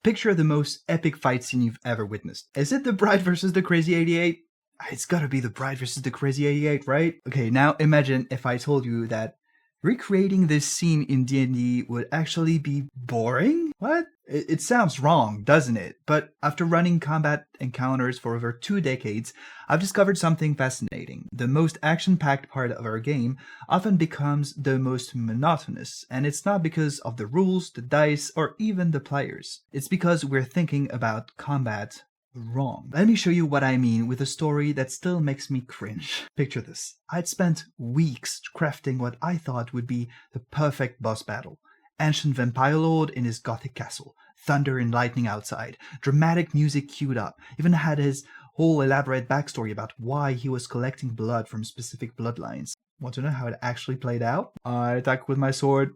Picture the most epic fight scene you've ever witnessed. Is it the Bride versus the Crazy 88? It's gotta be the Bride versus the Crazy 88, right? Okay, now imagine if I told you that recreating this scene in D&D would actually be boring? What? It sounds wrong, doesn't it? But after running combat encounters for over 2 decades, I've discovered something fascinating. The most action-packed part of our game often becomes the most monotonous, and it's not because of the rules, the dice, or even the players. It's because we're thinking about combat wrong. Let me show you what I mean with a story that still makes me cringe. Picture this. I'd spent weeks crafting what I thought would be the perfect boss battle. Ancient vampire lord in his gothic castle, thunder and lightning outside, dramatic music queued up, even had his whole elaborate backstory about why he was collecting blood from specific bloodlines. Want to know how it actually played out? I attack with my sword.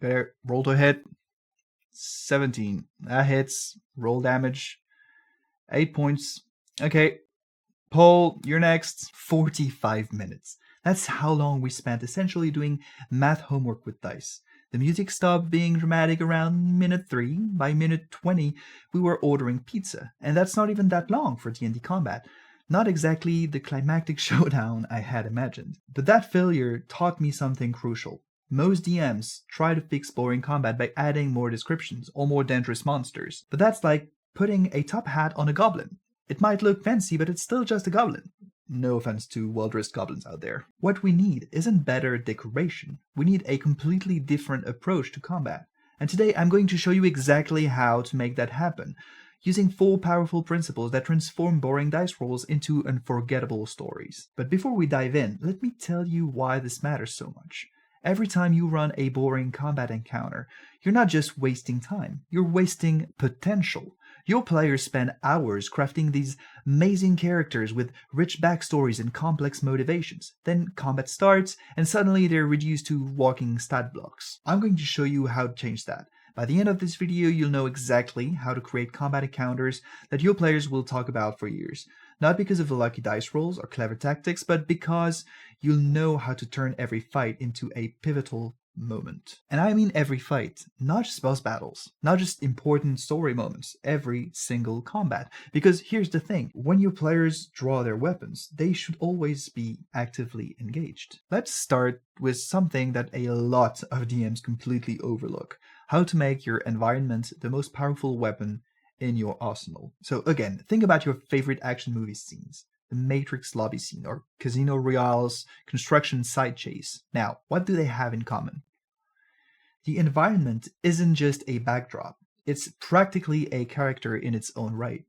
There, roll to hit. 17. That hits. Roll damage. 8 points. Okay, Paul, you're next. 45 minutes. That's how long we spent essentially doing math homework with dice. The music stopped being dramatic around minute 3. By minute 20, we were ordering pizza. And that's not even that long for D&D combat. Not exactly the climactic showdown I had imagined. But that failure taught me something crucial. Most DMs try to fix boring combat by adding more descriptions or more dangerous monsters. But that's like putting a top hat on a goblin. It might look fancy, but it's still just a goblin. No offense to well-dressed goblins out there. What we need isn't better decoration. We need a completely different approach to combat. And today I'm going to show you exactly how to make that happen, using 4 powerful principles that transform boring dice rolls into unforgettable stories. But before we dive in, let me tell you why this matters so much. Every time you run a boring combat encounter, you're not just wasting time, you're wasting potential. Your players spend hours crafting these amazing characters with rich backstories and complex motivations. Then combat starts, and suddenly they're reduced to walking stat blocks. I'm going to show you how to change that. By the end of this video, you'll know exactly how to create combat encounters that your players will talk about for years. Not because of the lucky dice rolls or clever tactics, but because you'll know how to turn every fight into a pivotal moment. And I mean every fight, not just boss battles, not just important story moments, every single combat. Because here's the thing, when your players draw their weapons, they should always be actively engaged. Let's start with something that a lot of DMs completely overlook: how to make your environment the most powerful weapon in your arsenal. So again, think about your favorite action movie scenes. The Matrix lobby scene or Casino Royale's construction side chase. Now, what do they have in common? The environment isn't just a backdrop. It's practically a character in its own right.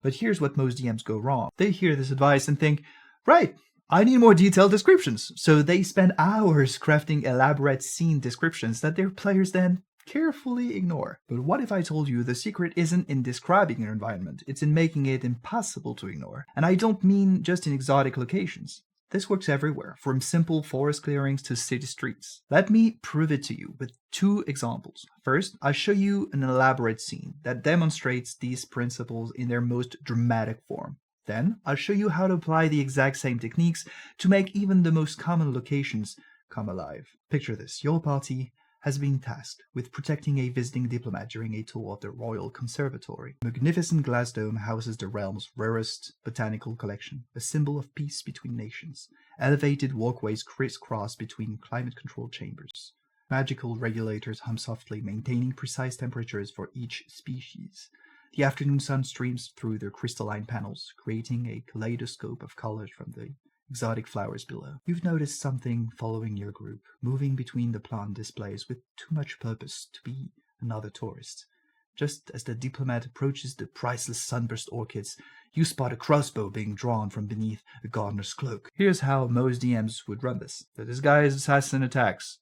But here's what most DMs go wrong. They hear this advice and think, right, I need more detailed descriptions. So they spend hours crafting elaborate scene descriptions that their players then carefully ignore. But what if I told you the secret isn't in describing your environment, it's in making it impossible to ignore? And I don't mean just in exotic locations. This works everywhere, from simple forest clearings to city streets. Let me prove it to you with 2 examples. First, I'll show you an elaborate scene that demonstrates these principles in their most dramatic form. Then, I'll show you how to apply the exact same techniques to make even the most common locations come alive. Picture this: your party has been tasked with protecting a visiting diplomat during a tour of the Royal Conservatory. A magnificent glass dome houses the realm's rarest botanical collection, a symbol of peace between nations. Elevated walkways crisscross between climate-controlled chambers. Magical regulators hum softly, maintaining precise temperatures for each species. The afternoon sun streams through their crystalline panels, creating a kaleidoscope of colors from the exotic flowers below. You've noticed something following your group, moving between the plant displays with too much purpose to be another tourist. Just as the diplomat approaches the priceless sunburst orchids, you spot a crossbow being drawn from beneath a gardener's cloak. Here's how most DMs would run this. The disguised assassin attacks.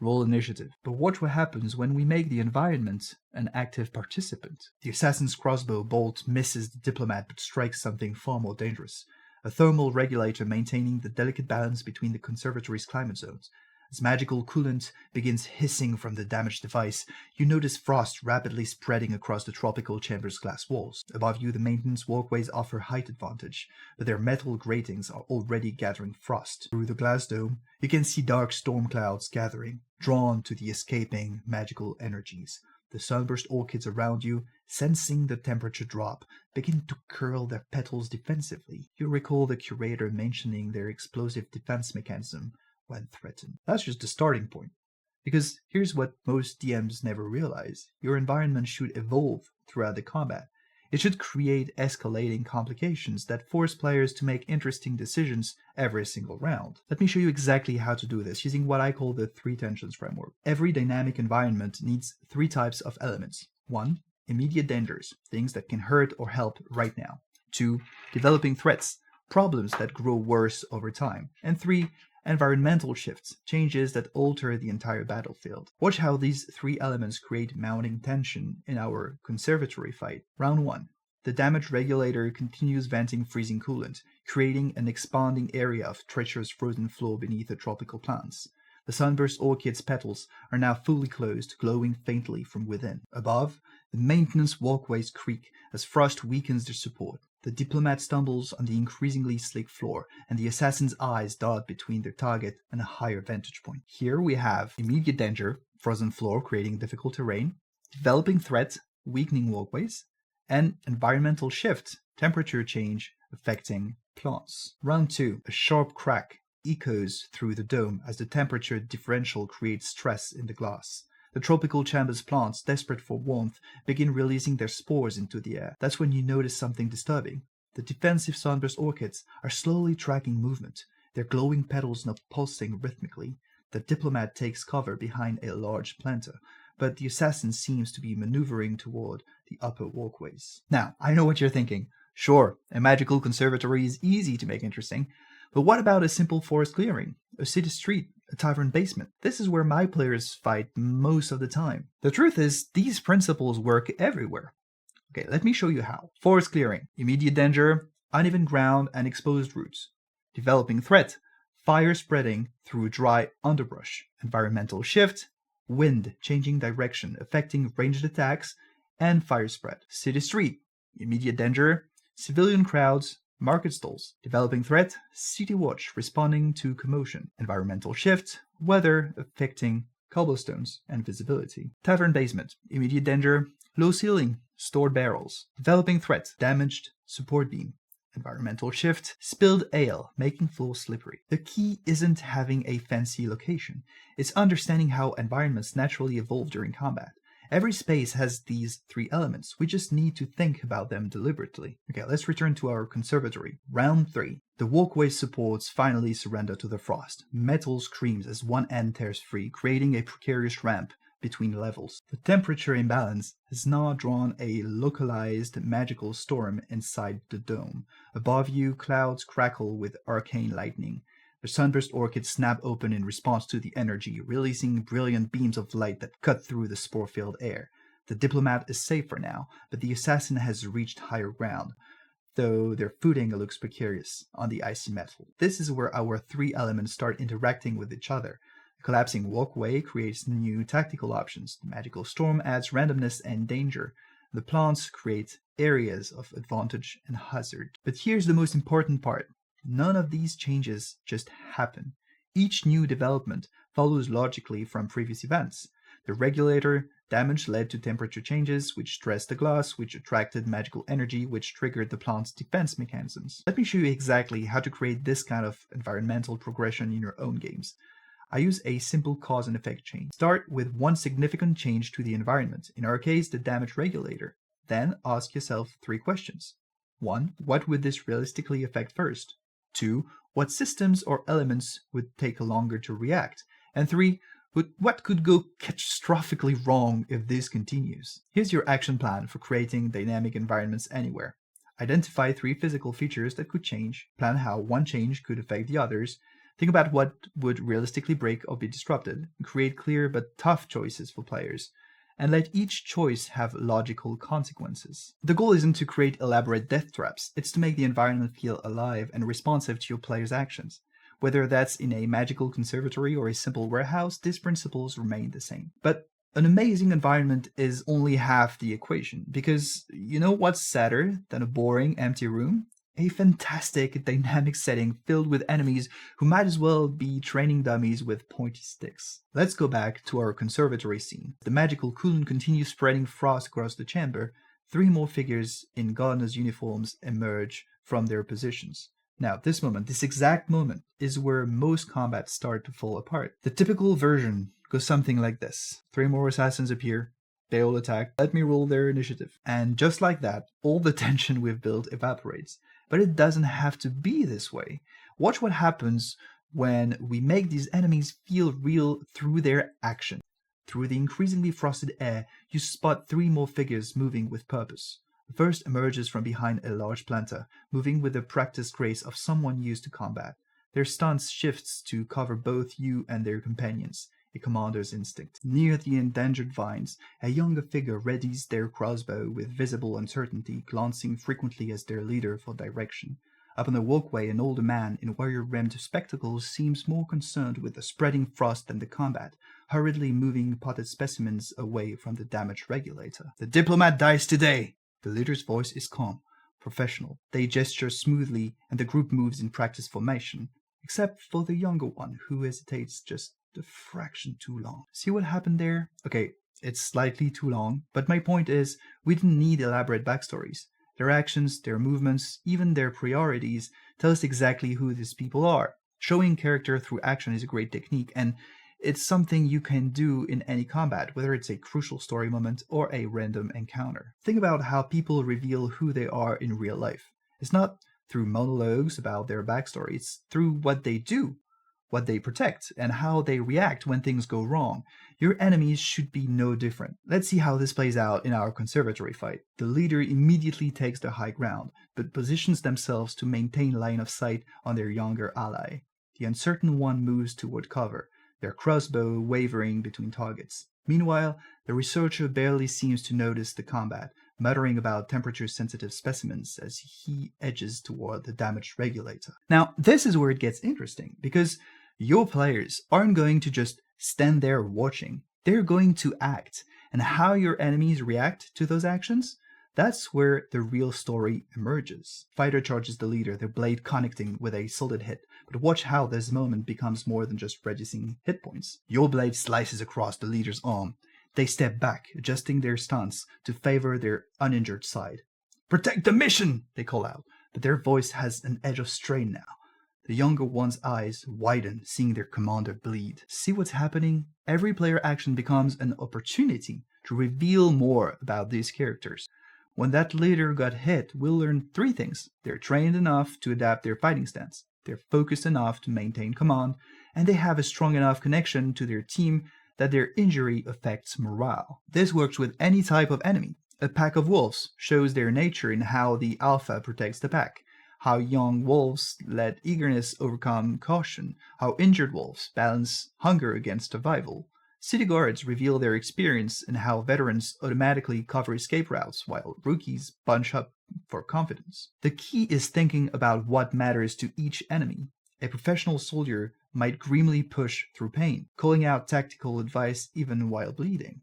Roll initiative. But watch what happens when we make the environment an active participant. The assassin's crossbow bolt misses the diplomat but strikes something far more dangerous: a thermal regulator maintaining the delicate balance between the conservatory's climate zones. As magical coolant begins hissing from the damaged device, you notice frost rapidly spreading across the tropical chamber's glass walls. Above you, the maintenance walkways offer height advantage, but their metal gratings are already gathering frost. Through the glass dome, you can see dark storm clouds gathering, drawn to the escaping magical energies. The sunburst orchids around you, sensing the temperature drop, begin to curl their petals defensively. You recall the curator mentioning their explosive defense mechanism when threatened. That's just the starting point. Because here's what most DMs never realize. Your environment should evolve throughout the combat. It should create escalating complications that force players to make interesting decisions every single round. Let me show you exactly how to do this using what I call the 3 tensions framework. Every dynamic environment needs 3 types of elements. 1. Immediate dangers, things that can hurt or help right now. 2. Developing threats, problems that grow worse over time. And 3. Environmental shifts, changes that alter the entire battlefield. Watch how these 3 elements create mounting tension in our conservatory fight. Round 1. The damage regulator continues venting freezing coolant, creating an expanding area of treacherous frozen floor beneath the tropical plants. The sunburst orchid's petals are now fully closed, glowing faintly from within. Above, the maintenance walkways creak as frost weakens their support. The diplomat stumbles on the increasingly slick floor, and the assassin's eyes dart between their target and a higher vantage point. Here we have immediate danger, frozen floor creating difficult terrain, developing threat, weakening walkways, and environmental shift, temperature change affecting plants. Round 2, a sharp crack echoes through the dome as the temperature differential creates stress in the glass. The tropical chambers plants, desperate for warmth, begin releasing their spores into the air. That's when you notice something disturbing. The defensive sunburst orchids are slowly tracking movement, their glowing petals now pulsing rhythmically. The diplomat takes cover behind a large planter, but the assassin seems to be maneuvering toward the upper walkways. Now, I know what you're thinking. Sure, a magical conservatory is easy to make interesting, but what about a simple forest clearing, a city street, a tavern basement? This is where my players fight most of the time. The truth is, these principles work everywhere. Okay, let me show you how. Forest clearing, immediate danger, uneven ground and exposed roots. Developing threat, fire spreading through dry underbrush. Environmental shift, wind changing direction, affecting ranged attacks and fire spread. City street, immediate danger, civilian crowds, market stalls. Developing threat, city watch responding to commotion. Environmental shift, weather affecting cobblestones and visibility. Tavern basement, immediate danger, low ceiling, stored barrels. Developing threat, damaged support beam. Environmental shift, spilled ale, making floor slippery. The key isn't having a fancy location, it's understanding how environments naturally evolve during combat. Every space has these 3 elements. We just need to think about them deliberately. Okay, let's return to our conservatory. Round 3. The walkway supports finally surrender to the frost. Metal screams as one end tears free, creating a precarious ramp between levels. The temperature imbalance has now drawn a localized magical storm inside the dome. Above you, clouds crackle with arcane lightning. The sunburst orchids snap open in response to the energy, releasing brilliant beams of light that cut through the spore-filled air. The diplomat is safe for now, but the assassin has reached higher ground, though their footing looks precarious on the icy metal. This is where our 3 elements start interacting with each other. The collapsing walkway creates new tactical options. The magical storm adds randomness and danger. The plants create areas of advantage and hazard. But here's the most important part. None of these changes just happen. Each new development follows logically from previous events. The regulator damage led to temperature changes, which stressed the glass, which attracted magical energy, which triggered the plant's defense mechanisms. Let me show you exactly how to create this kind of environmental progression in your own games. I use a simple cause and effect chain. Start with one significant change to the environment, in our case the damage regulator. Then ask yourself 3 questions. 1. What would this realistically affect first? 2. What systems or elements would take longer to react? And 3. What could go catastrophically wrong if this continues? Here's your action plan for creating dynamic environments anywhere. Identify 3 physical features that could change, plan how one change could affect the others, think about what would realistically break or be disrupted, create clear but tough choices for players, and let each choice have logical consequences. The goal isn't to create elaborate death traps, it's to make the environment feel alive and responsive to your players' actions. Whether that's in a magical conservatory or a simple warehouse, these principles remain the same. But an amazing environment is only half the equation, because you know what's sadder than a boring, empty room? A fantastic, dynamic setting filled with enemies who might as well be training dummies with pointy sticks. Let's go back to our conservatory scene. The magical Kulun continues spreading frost across the chamber. 3 more figures in gardeners' uniforms emerge from their positions. Now, this exact moment, is where most combats start to fall apart. The typical version goes something like this. 3 more assassins appear, they all attack, let me roll their initiative. And just like that, all the tension we've built evaporates. But it doesn't have to be this way. Watch what happens when we make these enemies feel real through their action. Through the increasingly frosted air, you spot 3 more figures moving with purpose. The first emerges from behind a large planter, moving with the practiced grace of someone used to combat. Their stance shifts to cover both you and their companions, a commander's instinct. Near the endangered vines, a younger figure readies their crossbow with visible uncertainty, glancing frequently as their leader for direction. Up on the walkway, an older man in wire-rimmed spectacles seems more concerned with the spreading frost than the combat, hurriedly moving potted specimens away from the damage regulator. The diplomat dies today! The leader's voice is calm, professional. They gesture smoothly, and the group moves in practice formation, except for the younger one, who hesitates just a fraction too long. See what happened there? Okay, it's slightly too long, but my point is, we didn't need elaborate backstories. Their actions, their movements, even their priorities tell us exactly who these people are. Showing character through action is a great technique, and it's something you can do in any combat, whether it's a crucial story moment or a random encounter. Think about how people reveal who they are in real life. It's not through monologues about their backstory, it's through what they do, what they protect, and how they react when things go wrong. Your enemies should be no different. Let's see how this plays out in our conservatory fight. The leader immediately takes the high ground, but positions themselves to maintain line of sight on their younger ally. The uncertain one moves toward cover, their crossbow wavering between targets. Meanwhile, the researcher barely seems to notice the combat, muttering about temperature-sensitive specimens as he edges toward the damage regulator. Now, this is where it gets interesting, because your players aren't going to just stand there watching. They're going to act, and how your enemies react to those actions, that's where the real story emerges. Fighter charges the leader, their blade connecting with a solid hit, but watch how this moment becomes more than just reducing hit points. Your blade slices across the leader's arm. They step back, adjusting their stance to favor their uninjured side. "Protect the mission!" they call out, but their voice has an edge of strain now. The younger one's eyes widen, seeing their commander bleed. See what's happening? Every player action becomes an opportunity to reveal more about these characters. When that leader got hit, we'll learn 3 things. They're trained enough to adapt their fighting stance, they're focused enough to maintain command, and they have a strong enough connection to their team that their injury affects morale. This works with any type of enemy. A pack of wolves shows their nature in how the alpha protects the pack, how young wolves let eagerness overcome caution, how injured wolves balance hunger against survival. City guards reveal their experience in how veterans automatically cover escape routes while rookies bunch up for confidence. The key is thinking about what matters to each enemy. A professional soldier might grimly push through pain, calling out tactical advice even while bleeding.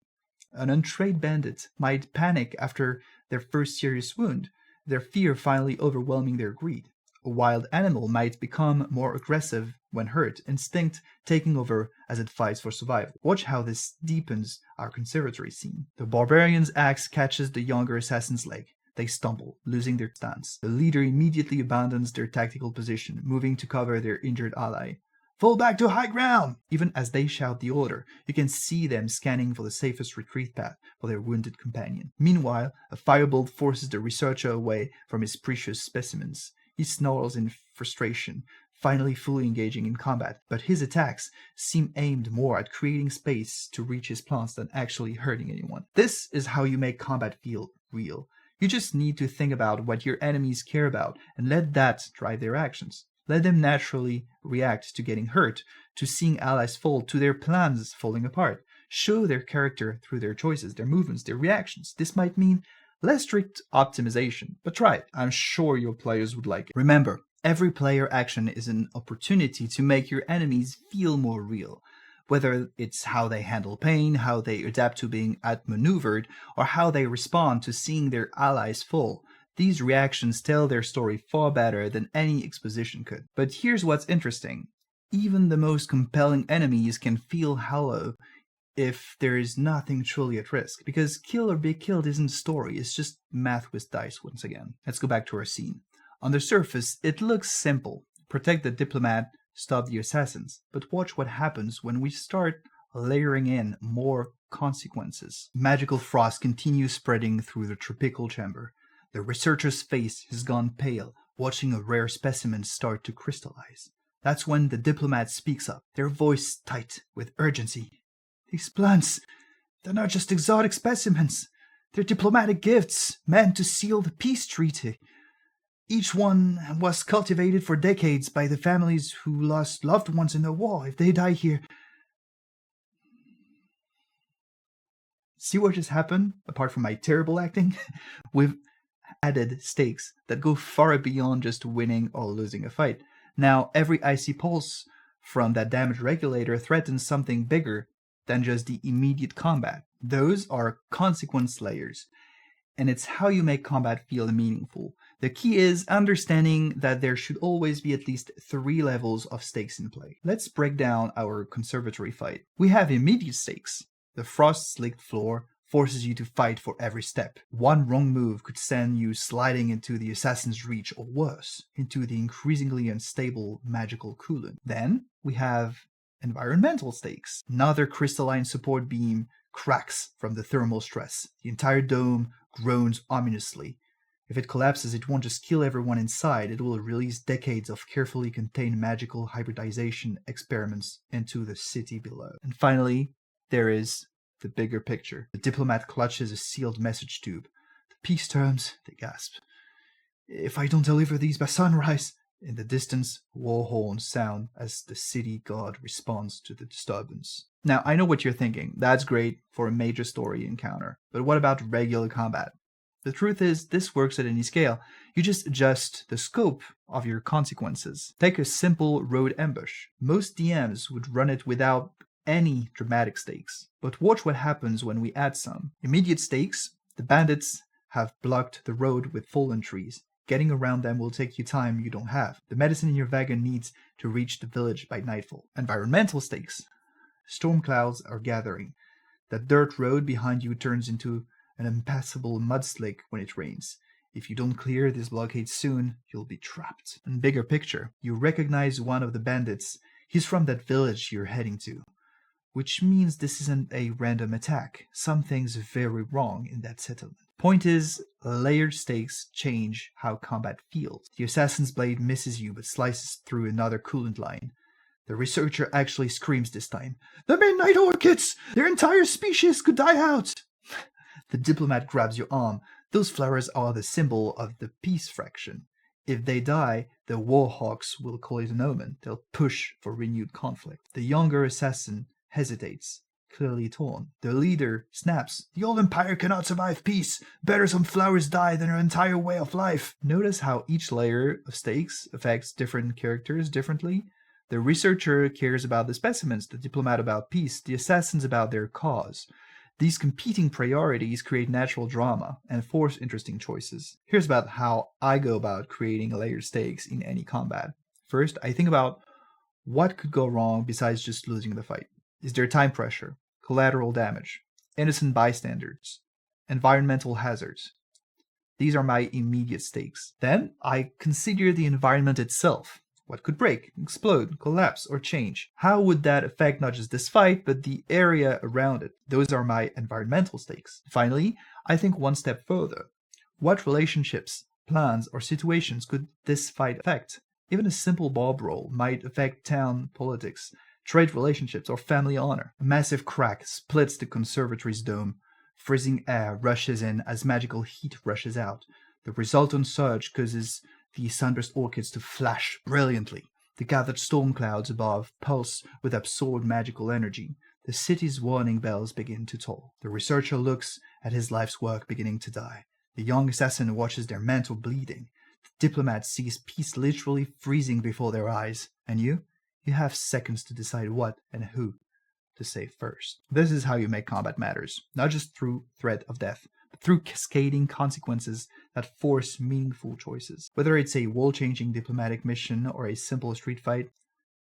An untrained bandit might panic after their first serious wound, their fear finally overwhelming their greed. A wild animal might become more aggressive when hurt, instinct taking over as it fights for survival. Watch how this deepens our conservatory scene. The barbarian's axe catches the younger assassin's leg. They stumble, losing their stance. The leader immediately abandons their tactical position, moving to cover their injured ally. "Fall back to high ground!" Even as they shout the order, you can see them scanning for the safest retreat path for their wounded companion. Meanwhile, a firebolt forces the researcher away from his precious specimens. He snarls in frustration, finally fully engaging in combat, but his attacks seem aimed more at creating space to reach his plants than actually hurting anyone. This is how you make combat feel real. You just need to think about what your enemies care about and let that drive their actions. Let them naturally react to getting hurt, to seeing allies fall, to their plans falling apart. Show their character through their choices, their movements, their reactions. This might mean less strict optimization, but try it. I'm sure your players would like it. Remember, every player action is an opportunity to make your enemies feel more real. Whether it's how they handle pain, how they adapt to being outmaneuvered, or how they respond to seeing their allies fall. These reactions tell their story far better than any exposition could. But here's what's interesting. Even the most compelling enemies can feel hollow if there is nothing truly at risk, because kill or be killed isn't a story, it's just math with dice once again. Let's go back to our scene. On the surface, it looks simple. Protect the diplomat, stop the assassins. But watch what happens when we start layering in more consequences. Magical frost continues spreading through the tropical chamber. The researcher's face has gone pale, watching a rare specimen start to crystallize. That's when the diplomat speaks up, their voice tight with urgency. These plants, they're not just exotic specimens. They're diplomatic gifts meant to seal the peace treaty. Each one was cultivated for decades by the families who lost loved ones in the war. If they die here... See what just happened, apart from my terrible acting? We've added stakes that go far beyond just winning or losing a fight. Now, every icy pulse from that damage regulator threatens something bigger than just the immediate combat. Those are consequence layers, and it's how you make combat feel meaningful. The key is understanding that there should always be at least 3 levels of stakes in play. Let's break down our conservatory fight. We have immediate stakes. The frost-slicked floor forces you to fight for every step. One wrong move could send you sliding into the assassin's reach, or worse, into the increasingly unstable magical coolant. Then we have environmental stakes. Another crystalline support beam cracks from the thermal stress. The entire dome groans ominously. If it collapses, it won't just kill everyone inside, it will release decades of carefully contained magical hybridization experiments into the city below. And finally, there is the bigger picture. The diplomat clutches a sealed message tube. The peace terms, they gasp. If I don't deliver these by sunrise... In the distance, war horns sound as the city guard responds to the disturbance. Now, I know what you're thinking. That's great for a major story encounter. But what about regular combat? The truth is, this works at any scale. You just adjust the scope of your consequences. Take a simple road ambush. Most DMs would run it without any dramatic stakes. But watch what happens when we add some. Immediate stakes: the bandits have blocked the road with fallen trees. Getting around them will take you time you don't have. The medicine in your wagon needs to reach the village by nightfall. Environmental stakes: storm clouds are gathering. That dirt road behind you turns into an impassable mudslick when it rains. If you don't clear this blockade soon, you'll be trapped. And bigger picture, you recognize one of the bandits. He's from that village you're heading to. Which means this isn't a random attack. Something's very wrong in that settlement. Point is, layered stakes change how combat feels. The assassin's blade misses you but slices through another coolant line. The researcher actually screams this time. The Midnight Orchids! Their entire species could die out! The diplomat grabs your arm. Those flowers are the symbol of the peace fraction. If they die, the Warhawks will call it an omen. They'll push for renewed conflict. The younger assassin hesitates, clearly torn. The leader snaps. The old empire cannot survive peace. Better some flowers die than our entire way of life. Notice how each layer of stakes affects different characters differently. The researcher cares about the specimens, the diplomat about peace, the assassins about their cause. These competing priorities create natural drama and force interesting choices. Here's about how I go about creating layered stakes in any combat. First, I think about what could go wrong besides just losing the fight. Is there time pressure, collateral damage, innocent bystanders, environmental hazards? These are my immediate stakes. Then I consider the environment itself. What could break, explode, collapse, or change? How would that affect not just this fight, but the area around it? Those are my environmental stakes. Finally, I think one step further. What relationships, plans, or situations could this fight affect? Even a simple bob roll might affect town politics, trade relationships, or family honor. A massive crack splits the conservatory's dome. Freezing air rushes in as magical heat rushes out. The resultant surge causes the sunburst orchids to flash brilliantly. The gathered storm clouds above pulse with absorbed magical energy. The city's warning bells begin to toll. The researcher looks at his life's work beginning to die. The young assassin watches their mantle bleeding. The diplomat sees peace literally freezing before their eyes. And you? You have seconds to decide what and who to save first. This is how you make combat matters, not just through threat of death, through cascading consequences that force meaningful choices. Whether it's a world-changing diplomatic mission or a simple street fight,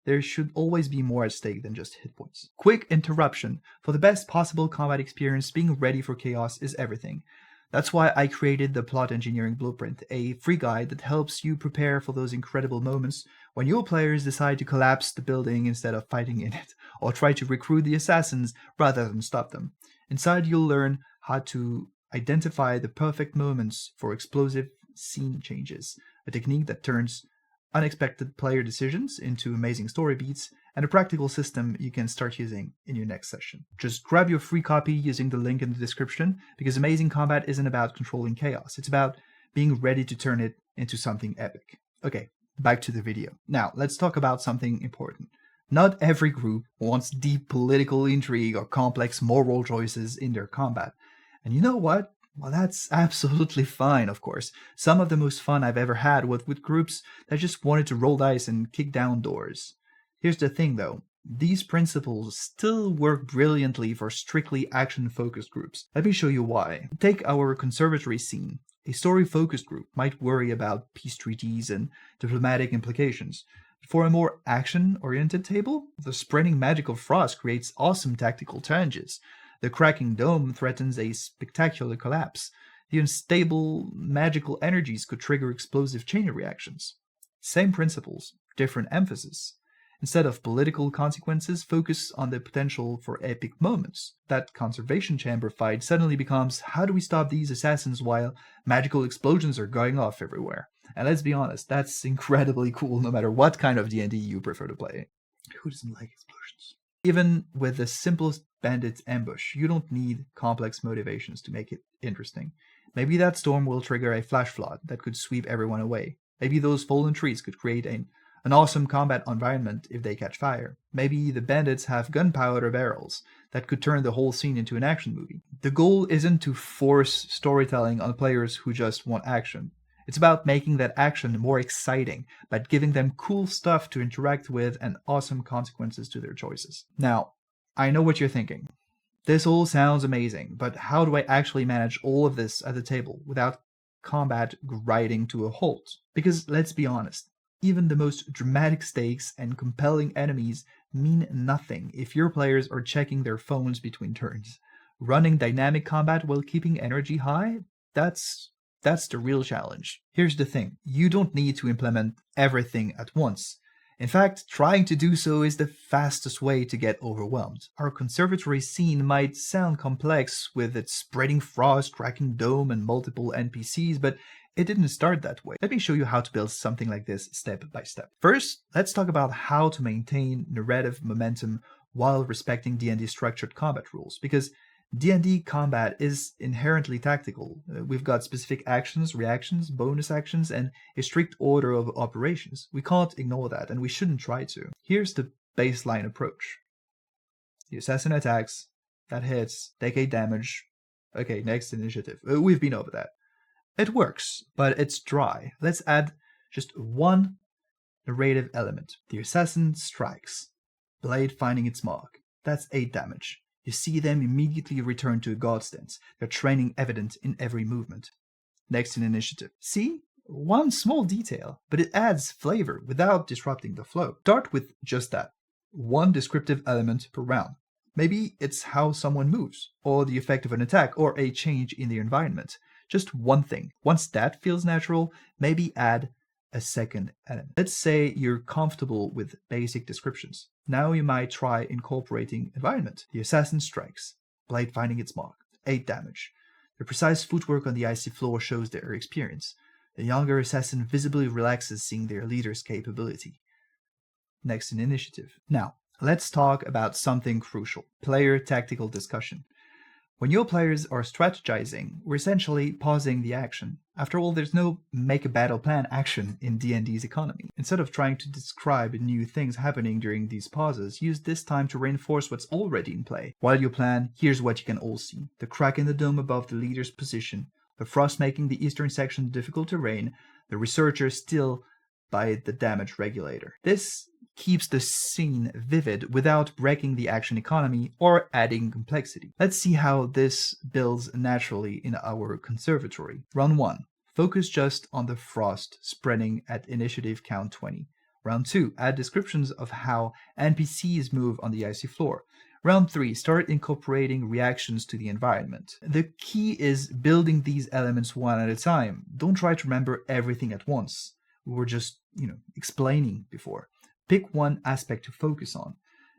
there should always be more at stake than just hit points. Quick interruption. For the best possible combat experience, being ready for chaos is everything. That's why I created the Plot Engineering Blueprint, a free guide that helps you prepare for those incredible moments when your players decide to collapse the building instead of fighting in it, or try to recruit the assassins rather than stop them. Inside, you'll learn how to identify the perfect moments for explosive scene changes, a technique that turns unexpected player decisions into amazing story beats, and a practical system you can start using in your next session. Just grab your free copy using the link in the description, because Amazing Combat isn't about controlling chaos, it's about being ready to turn it into something epic. Okay, back to the video. Now, let's talk about something important. Not every group wants deep political intrigue or complex moral choices in their combat. And you know what? Well, that's absolutely fine, of course. Some of the most fun I've ever had was with groups that just wanted to roll dice and kick down doors. Here's the thing, though. These principles still work brilliantly for strictly action-focused groups. Let me show you why. Take our conservatory scene. A story-focused group might worry about peace treaties and diplomatic implications. For a more action-oriented table, the spreading magical frost creates awesome tactical challenges. The cracking dome threatens a spectacular collapse. The unstable magical energies could trigger explosive chain reactions. Same principles, different emphasis. Instead of political consequences, focus on the potential for epic moments. That conservation chamber fight suddenly becomes, how do we stop these assassins while magical explosions are going off everywhere? And let's be honest, that's incredibly cool no matter what kind of D&D you prefer to play. Who doesn't like explosions? Even with the simplest bandit ambush, you don't need complex motivations to make it interesting. Maybe that storm will trigger a flash flood that could sweep everyone away. Maybe those fallen trees could create an awesome combat environment if they catch fire. Maybe the bandits have gunpowder barrels that could turn the whole scene into an action movie. The goal isn't to force storytelling on players who just want action. It's about making that action more exciting, by giving them cool stuff to interact with and awesome consequences to their choices. Now, I know what you're thinking. This all sounds amazing, but how do I actually manage all of this at the table without combat grinding to a halt? Because let's be honest, even the most dramatic stakes and compelling enemies mean nothing if your players are checking their phones between turns. Running dynamic combat while keeping energy high? That's the real challenge. Here's the thing, you don't need to implement everything at once. In fact, trying to do so is the fastest way to get overwhelmed. Our conservatory scene might sound complex with its spreading frost, cracking dome, and multiple NPCs, but it didn't start that way. Let me show you how to build something like this step by step. First, let's talk about how to maintain narrative momentum while respecting D&D structured combat rules, because D&D combat is inherently tactical. We've got specific actions, reactions, bonus actions, and a strict order of operations. We can't ignore that, and we shouldn't try to. Here's the baseline approach. The assassin attacks, that hits, take 8 damage. Okay, next initiative. We've been over that. It works, but it's dry. Let's add just one narrative element. The assassin strikes. Blade finding its mark. That's 8 damage. You see them immediately return to a god stance, their training evident in every movement. Next in initiative. See? One small detail, but it adds flavor without disrupting the flow. Start with just that. One descriptive element per round. Maybe it's how someone moves, or the effect of an attack, or a change in the environment. Just one thing. Once that feels natural, maybe add a second element. Let's say you're comfortable with basic descriptions. Now you might try incorporating environment. The assassin strikes, blade finding its mark, 8 damage. The precise footwork on the icy floor shows their experience. The younger assassin visibly relaxes seeing their leader's capability. Next in initiative. Now, let's talk about something crucial, player tactical discussion. When your players are strategizing, we're essentially pausing the action. After all, there's no make a battle plan action in D&D's economy. Instead of trying to describe new things happening during these pauses, use this time to reinforce what's already in play. While you plan, here's what you can all see. The crack in the dome above the leader's position, the frost making the eastern section difficult terrain, the researcher still by the damage regulator. This keeps the scene vivid without breaking the action economy or adding complexity. Let's see how this builds naturally in our conservatory. Round 1. Focus just on the frost spreading at initiative count 20. Round 2. Add descriptions of how NPCs move on the icy floor. Round 3. Start incorporating reactions to the environment. The key is building these elements one at a time. Don't try to remember everything at once. We were just, explaining before. Pick one aspect to focus on.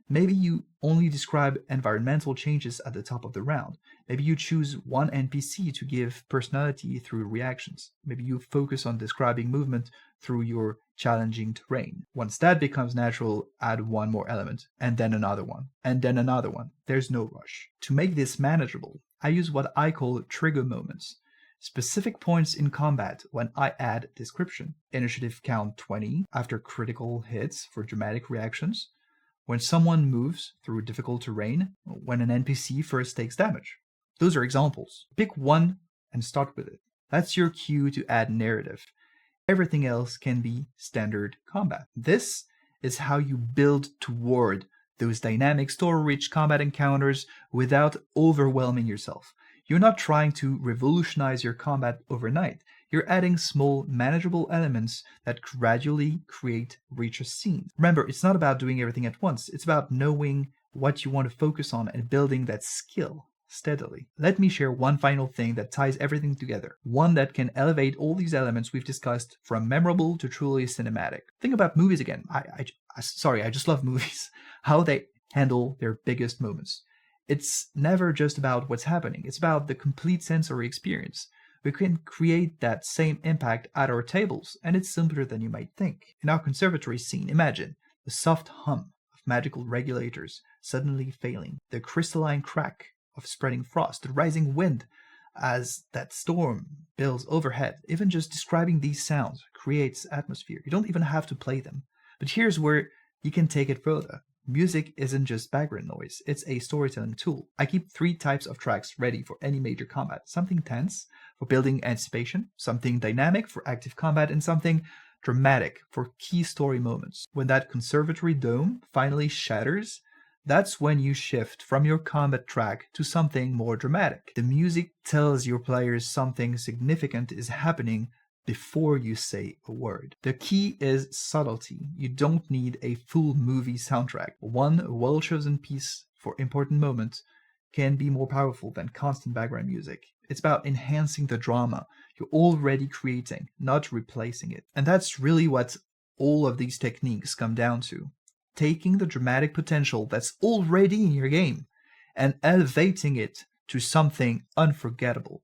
Maybe you only describe environmental changes at the top of the round. Maybe you choose one NPC to give personality through reactions. Maybe you focus on describing movement through your challenging terrain. Once that becomes natural, add one more element, and then another one, and then another one. There's no rush. To make this manageable, I use what I call trigger moments. Specific points in combat when I add description. Initiative count 20 after critical hits for dramatic reactions. When someone moves through difficult terrain, when an NPC first takes damage. Those are examples. Pick one and start with it. That's your cue to add narrative. Everything else can be standard combat. This is how you build toward those dynamic, story-rich combat encounters without overwhelming yourself. You're not trying to revolutionize your combat overnight. You're adding small, manageable elements that gradually create richer scenes. Remember, it's not about doing everything at once. It's about knowing what you want to focus on and building that skill steadily. Let me share one final thing that ties everything together. One that can elevate all these elements we've discussed from memorable to truly cinematic. Think about movies again. I just love movies. How they handle their biggest moments. It's never just about what's happening. It's about the complete sensory experience. We can create that same impact at our tables, and it's simpler than you might think. In our conservatory scene, imagine the soft hum of magical regulators suddenly failing, the crystalline crack of spreading frost, the rising wind as that storm builds overhead. Even just describing these sounds creates atmosphere. You don't even have to play them. But here's where you can take it further. Music isn't just background noise, it's a storytelling tool. I keep 3 types of tracks ready for any major combat. Something tense for building anticipation, something dynamic for active combat, and something dramatic for key story moments. When that conservatory dome finally shatters, that's when you shift from your combat track to something more dramatic. The music tells your players something significant is happening before you say a word. The key is subtlety. You don't need a full movie soundtrack. One well-chosen piece for important moments can be more powerful than constant background music. It's about enhancing the drama you're already creating, not replacing it. And that's really what all of these techniques come down to. Taking the dramatic potential that's already in your game and elevating it to something unforgettable.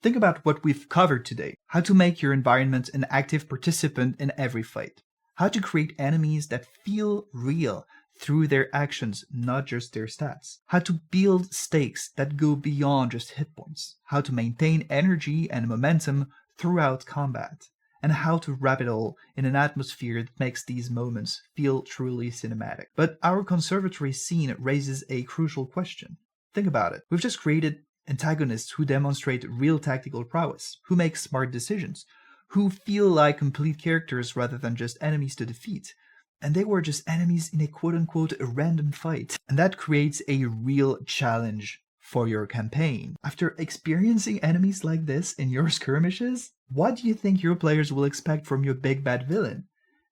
Think about what we've covered today. How to make your environment an active participant in every fight. How to create enemies that feel real through their actions, not just their stats. How to build stakes that go beyond just hit points. How to maintain energy and momentum throughout combat. And how to wrap it all in an atmosphere that makes these moments feel truly cinematic. But our conservatory scene raises a crucial question. Think about it. We've just created antagonists who demonstrate real tactical prowess, who make smart decisions, who feel like complete characters rather than just enemies to defeat. And they were just enemies in a quote-unquote random fight. And that creates a real challenge for your campaign. After experiencing enemies like this in your skirmishes, what do you think your players will expect from your big bad villain?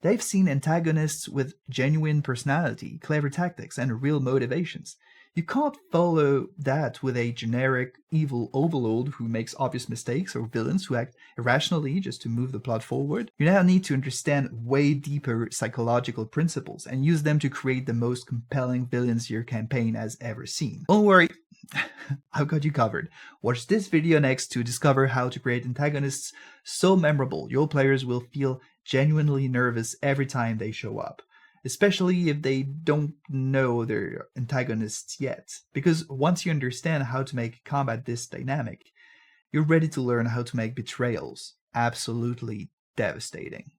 They've seen antagonists with genuine personality, clever tactics, and real motivations. You can't follow that with a generic evil overlord who makes obvious mistakes or villains who act irrationally just to move the plot forward. You now need to understand way deeper psychological principles and use them to create the most compelling villains your campaign has ever seen. Don't worry, I've got you covered. Watch this video next to discover how to create antagonists so memorable your players will feel genuinely nervous every time they show up. Especially if they don't know their antagonists yet. Because once you understand how to make combat this dynamic, you're ready to learn how to make betrayals absolutely devastating.